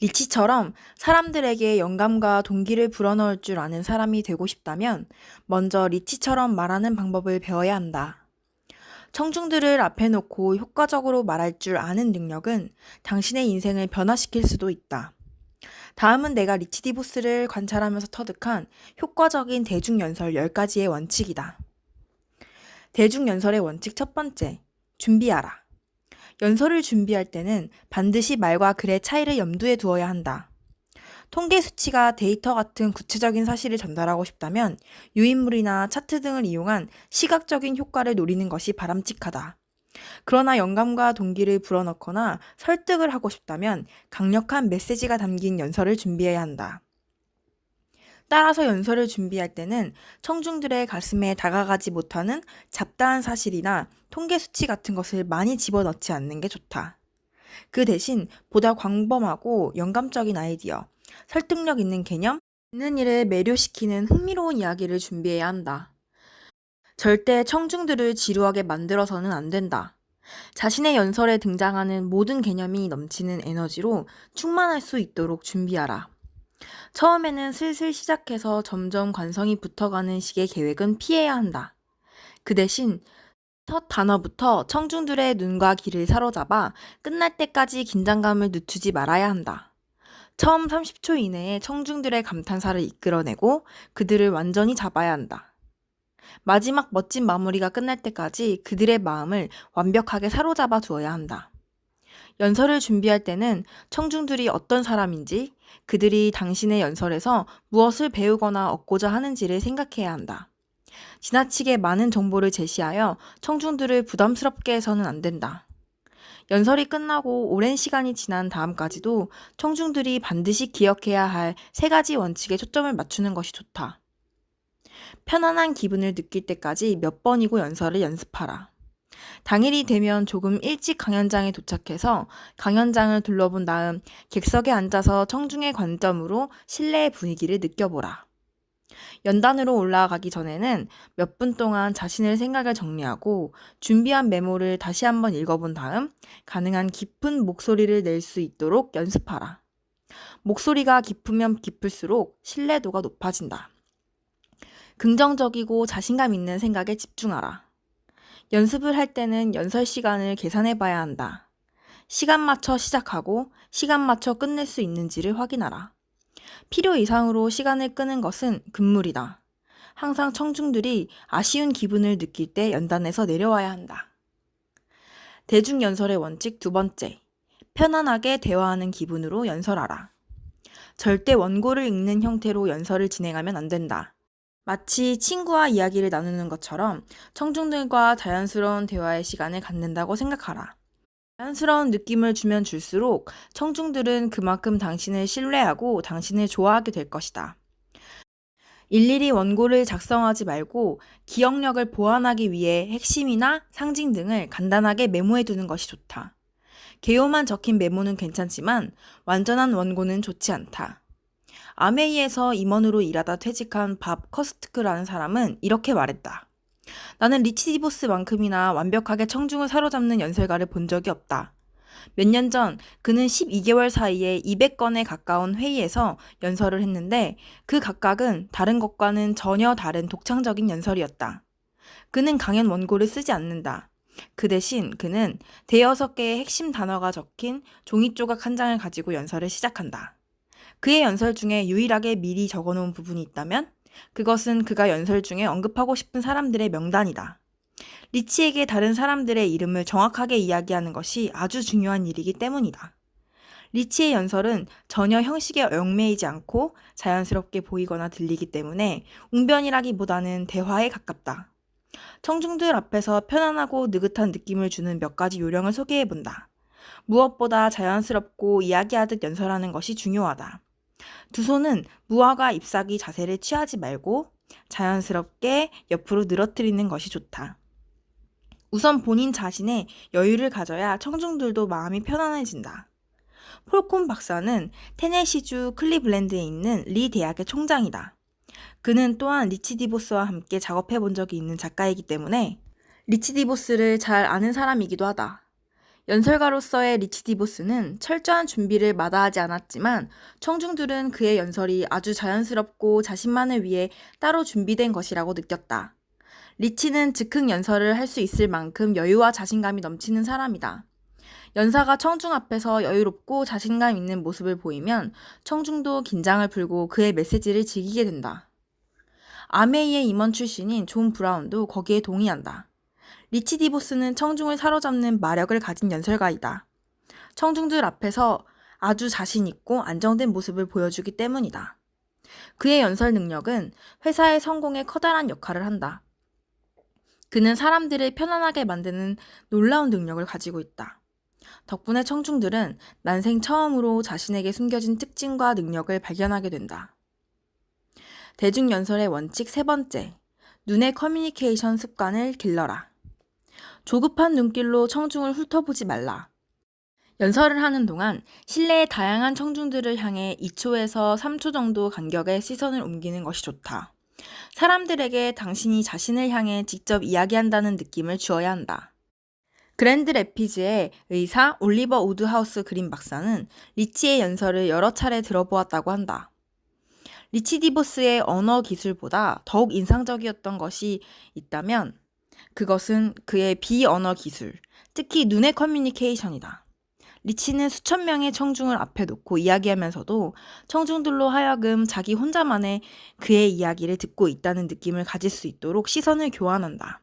리치처럼 사람들에게 영감과 동기를 불어넣을 줄 아는 사람이 되고 싶다면 먼저 리치처럼 말하는 방법을 배워야 한다. 청중들을 앞에 놓고 효과적으로 말할 줄 아는 능력은 당신의 인생을 변화시킬 수도 있다. 다음은 내가 리치 디보스를 관찰하면서 터득한 효과적인 대중연설 10가지의 원칙이다. 대중연설의 원칙 첫 번째, 준비하라. 연설을 준비할 때는 반드시 말과 글의 차이를 염두에 두어야 한다. 통계 수치가 데이터 같은 구체적인 사실을 전달하고 싶다면 유인물이나 차트 등을 이용한 시각적인 효과를 노리는 것이 바람직하다. 그러나 영감과 동기를 불어넣거나 설득을 하고 싶다면 강력한 메시지가 담긴 연설을 준비해야 한다. 따라서 연설을 준비할 때는 청중들의 가슴에 다가가지 못하는 잡다한 사실이나 통계 수치 같은 것을 많이 집어넣지 않는 게 좋다. 그 대신 보다 광범하고 영감적인 아이디어, 설득력 있는 개념, 있는 일을 매료시키는 흥미로운 이야기를 준비해야 한다. 절대 청중들을 지루하게 만들어서는 안 된다. 자신의 연설에 등장하는 모든 개념이 넘치는 에너지로 충만할 수 있도록 준비하라. 처음에는 슬슬 시작해서 점점 관성이 붙어가는 식의 계획은 피해야 한다. 그 대신 첫 단어부터 청중들의 눈과 귀를 사로잡아 끝날 때까지 긴장감을 늦추지 말아야 한다. 처음 30초 이내에 청중들의 감탄사를 이끌어내고 그들을 완전히 잡아야 한다. 마지막 멋진 마무리가 끝날 때까지 그들의 마음을 완벽하게 사로잡아 두어야 한다. 연설을 준비할 때는 청중들이 어떤 사람인지, 그들이 당신의 연설에서 무엇을 배우거나 얻고자 하는지를 생각해야 한다. 지나치게 많은 정보를 제시하여 청중들을 부담스럽게 해서는 안 된다. 연설이 끝나고 오랜 시간이 지난 다음까지도 청중들이 반드시 기억해야 할 3가지 원칙에 초점을 맞추는 것이 좋다. 편안한 기분을 느낄 때까지 몇 번이고 연설을 연습하라. 당일이 되면 조금 일찍 강연장에 도착해서 강연장을 둘러본 다음 객석에 앉아서 청중의 관점으로 실내의 분위기를 느껴보라. 연단으로 올라가기 전에는 몇 분 동안 자신의 생각을 정리하고 준비한 메모를 다시 한번 읽어본 다음 가능한 깊은 목소리를 낼 수 있도록 연습하라. 목소리가 깊으면 깊을수록 신뢰도가 높아진다. 긍정적이고 자신감 있는 생각에 집중하라. 연습을 할 때는 연설 시간을 계산해 봐야 한다. 시간 맞춰 시작하고 시간 맞춰 끝낼 수 있는지를 확인하라. 필요 이상으로 시간을 끄는 것은 금물이다. 항상 청중들이 아쉬운 기분을 느낄 때 연단에서 내려와야 한다. 대중연설의 원칙 두 번째, 편안하게 대화하는 기분으로 연설하라. 절대 원고를 읽는 형태로 연설을 진행하면 안 된다. 마치 친구와 이야기를 나누는 것처럼 청중들과 자연스러운 대화의 시간을 갖는다고 생각하라. 자연스러운 느낌을 주면 줄수록 청중들은 그만큼 당신을 신뢰하고 당신을 좋아하게 될 것이다. 일일이 원고를 작성하지 말고 기억력을 보완하기 위해 핵심이나 상징 등을 간단하게 메모해 두는 것이 좋다. 개요만 적힌 메모는 괜찮지만 완전한 원고는 좋지 않다. 아메이에서 임원으로 일하다 퇴직한 밥 커스트크라는 사람은 이렇게 말했다. 나는 리치 디보스만큼이나 완벽하게 청중을 사로잡는 연설가를 본 적이 없다. 몇 년 전 그는 12개월 사이에 200건에 가까운 회의에서 연설을 했는데 그 각각은 다른 것과는 전혀 다른 독창적인 연설이었다. 그는 강연 원고를 쓰지 않는다. 그 대신 그는 대여섯 개의 핵심 단어가 적힌 종이 조각 한 장을 가지고 연설을 시작한다. 그의 연설 중에 유일하게 미리 적어놓은 부분이 있다면 그것은 그가 연설 중에 언급하고 싶은 사람들의 명단이다. 리치에게 다른 사람들의 이름을 정확하게 이야기하는 것이 아주 중요한 일이기 때문이다. 리치의 연설은 전혀 형식에 얽매이지 않고 자연스럽게 보이거나 들리기 때문에 웅변이라기보다는 대화에 가깝다. 청중들 앞에서 편안하고 느긋한 느낌을 주는 몇 가지 요령을 소개해본다. 무엇보다 자연스럽고 이야기하듯 연설하는 것이 중요하다. 두 손은 무화과 잎사귀 자세를 취하지 말고 자연스럽게 옆으로 늘어뜨리는 것이 좋다. 우선 본인 자신의 여유를 가져야 청중들도 마음이 편안해진다. 폴콤 박사는 테네시주 클리블랜드에 있는 리 대학의 총장이다. 그는 또한 리치 디보스와 함께 작업해 본 적이 있는 작가이기 때문에 리치 디보스를 잘 아는 사람이기도 하다. 연설가로서의 리치 디보스는 철저한 준비를 마다하지 않았지만 청중들은 그의 연설이 아주 자연스럽고 자신만을 위해 따로 준비된 것이라고 느꼈다. 리치는 즉흥 연설을 할 수 있을 만큼 여유와 자신감이 넘치는 사람이다. 연사가 청중 앞에서 여유롭고 자신감 있는 모습을 보이면 청중도 긴장을 풀고 그의 메시지를 즐기게 된다. 아메이의 임원 출신인 존 브라운도 거기에 동의한다. 리치 디보스는 청중을 사로잡는 마력을 가진 연설가이다. 청중들 앞에서 아주 자신 있고 안정된 모습을 보여주기 때문이다. 그의 연설 능력은 회사의 성공에 커다란 역할을 한다. 그는 사람들을 편안하게 만드는 놀라운 능력을 가지고 있다. 덕분에 청중들은 난생 처음으로 자신에게 숨겨진 특징과 능력을 발견하게 된다. 대중연설의 원칙 세 번째, 눈의 커뮤니케이션 습관을 길러라. 조급한 눈길로 청중을 훑어보지 말라. 연설을 하는 동안 실내의 다양한 청중들을 향해 2초에서 3초 정도 간격의 시선을 옮기는 것이 좋다. 사람들에게 당신이 자신을 향해 직접 이야기한다는 느낌을 주어야 한다. 그랜드 래피즈의 의사 올리버 우드하우스 그린 박사는 리치의 연설을 여러 차례 들어보았다고 한다. 리치 디보스의 언어 기술보다 더욱 인상적이었던 것이 있다면 그것은 그의 비언어 기술, 특히 눈의 커뮤니케이션이다. 리치는 수천 명의 청중을 앞에 놓고 이야기하면서도 청중들로 하여금 자기 혼자만의 그의 이야기를 듣고 있다는 느낌을 가질 수 있도록 시선을 교환한다.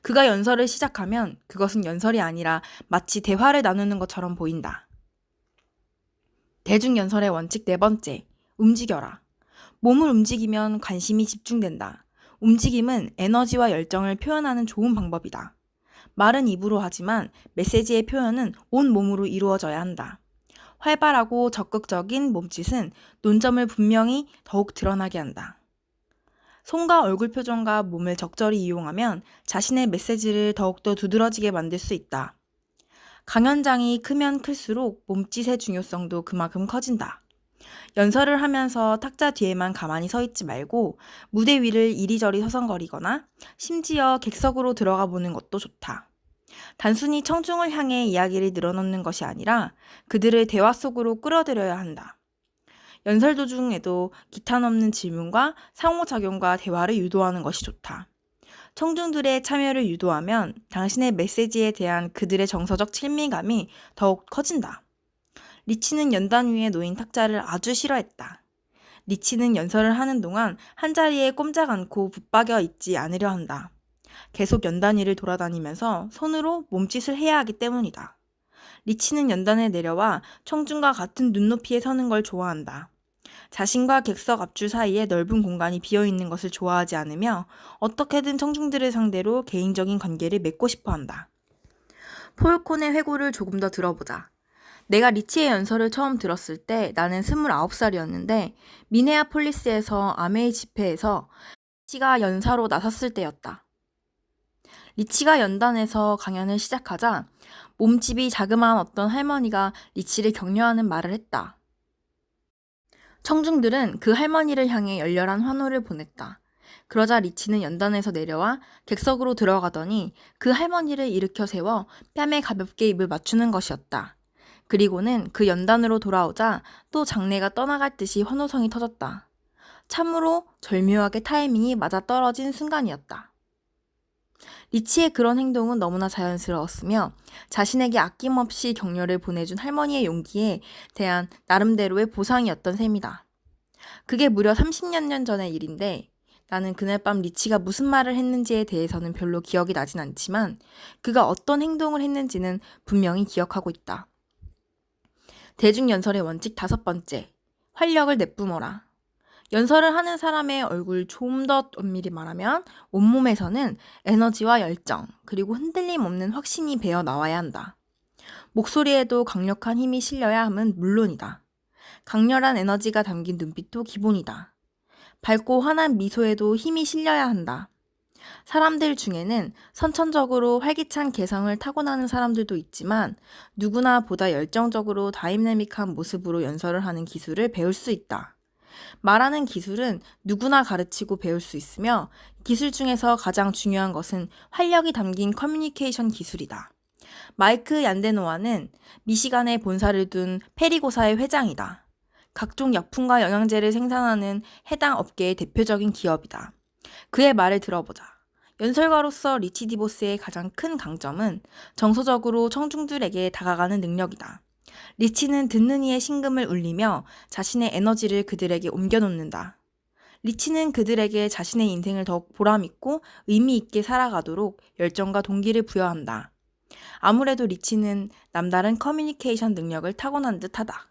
그가 연설을 시작하면 그것은 연설이 아니라 마치 대화를 나누는 것처럼 보인다. 대중연설의 원칙 네 번째, 움직여라. 몸을 움직이면 관심이 집중된다. 움직임은 에너지와 열정을 표현하는 좋은 방법이다. 말은 입으로 하지만 메시지의 표현은 온 몸으로 이루어져야 한다. 활발하고 적극적인 몸짓은 논점을 분명히 더욱 드러나게 한다. 손과 얼굴 표정과 몸을 적절히 이용하면 자신의 메시지를 더욱더 두드러지게 만들 수 있다. 강연장이 크면 클수록 몸짓의 중요성도 그만큼 커진다. 연설을 하면서 탁자 뒤에만 가만히 서 있지 말고 무대 위를 이리저리 서성거리거나 심지어 객석으로 들어가 보는 것도 좋다. 단순히 청중을 향해 이야기를 늘어놓는 것이 아니라 그들을 대화 속으로 끌어들여야 한다. 연설 도중에도 기탄 없는 질문과 상호작용과 대화를 유도하는 것이 좋다. 청중들의 참여를 유도하면 당신의 메시지에 대한 그들의 정서적 친밀감이 더욱 커진다. 리치는 연단 위에 놓인 탁자를 아주 싫어했다. 리치는 연설을 하는 동안 한자리에 꼼짝 않고 붙박여 있지 않으려 한다. 계속 연단 위를 돌아다니면서 손으로 몸짓을 해야 하기 때문이다. 리치는 연단에 내려와 청중과 같은 눈높이에 서는 걸 좋아한다. 자신과 객석 앞줄 사이에 넓은 공간이 비어있는 것을 좋아하지 않으며 어떻게든 청중들을 상대로 개인적인 관계를 맺고 싶어 한다. 폴콘의 회고를 조금 더 들어보자. 내가 리치의 연설을 처음 들었을 때 나는 29살이었는데 미네아폴리스에서 아메이 집회에서 리치가 연사로 나섰을 때였다. 리치가 연단에서 강연을 시작하자 몸집이 자그마한 어떤 할머니가 리치를 격려하는 말을 했다. 청중들은 그 할머니를 향해 열렬한 환호를 보냈다. 그러자 리치는 연단에서 내려와 객석으로 들어가더니 그 할머니를 일으켜 세워 뺨에 가볍게 입을 맞추는 것이었다. 그리고는 그 연단으로 돌아오자 또 장내가 떠나갈 듯이 환호성이 터졌다. 참으로 절묘하게 타이밍이 맞아떨어진 순간이었다. 리치의 그런 행동은 너무나 자연스러웠으며 자신에게 아낌없이 격려를 보내준 할머니의 용기에 대한 나름대로의 보상이었던 셈이다. 그게 무려 30여 년 전의 일인데 나는 그날 밤 리치가 무슨 말을 했는지에 대해서는 별로 기억이 나진 않지만 그가 어떤 행동을 했는지는 분명히 기억하고 있다. 대중연설의 원칙 다섯 번째, 활력을 내뿜어라. 연설을 하는 사람의 얼굴 좀 더 엄밀히 말하면 온몸에서는 에너지와 열정, 그리고 흔들림 없는 확신이 배어 나와야 한다. 목소리에도 강력한 힘이 실려야 함은 물론이다. 강렬한 에너지가 담긴 눈빛도 기본이다. 밝고 환한 미소에도 힘이 실려야 한다. 사람들 중에는 선천적으로 활기찬 개성을 타고나는 사람들도 있지만 누구나 보다 열정적으로 다이내믹한 모습으로 연설을 하는 기술을 배울 수 있다. 말하는 기술은 누구나 가르치고 배울 수 있으며 기술 중에서 가장 중요한 것은 활력이 담긴 커뮤니케이션 기술이다. 마이크 얀데노아는 미시간에 본사를 둔 페리고사의 회장이다. 각종 약품과 영양제를 생산하는 해당 업계의 대표적인 기업이다. 그의 말을 들어보자. 연설가로서 리치 디보스의 가장 큰 강점은 정서적으로 청중들에게 다가가는 능력이다. 리치는 듣는 이의 심금을 울리며 자신의 에너지를 그들에게 옮겨놓는다. 리치는 그들에게 자신의 인생을 더욱 보람있고 의미있게 살아가도록 열정과 동기를 부여한다. 아무래도 리치는 남다른 커뮤니케이션 능력을 타고난 듯하다.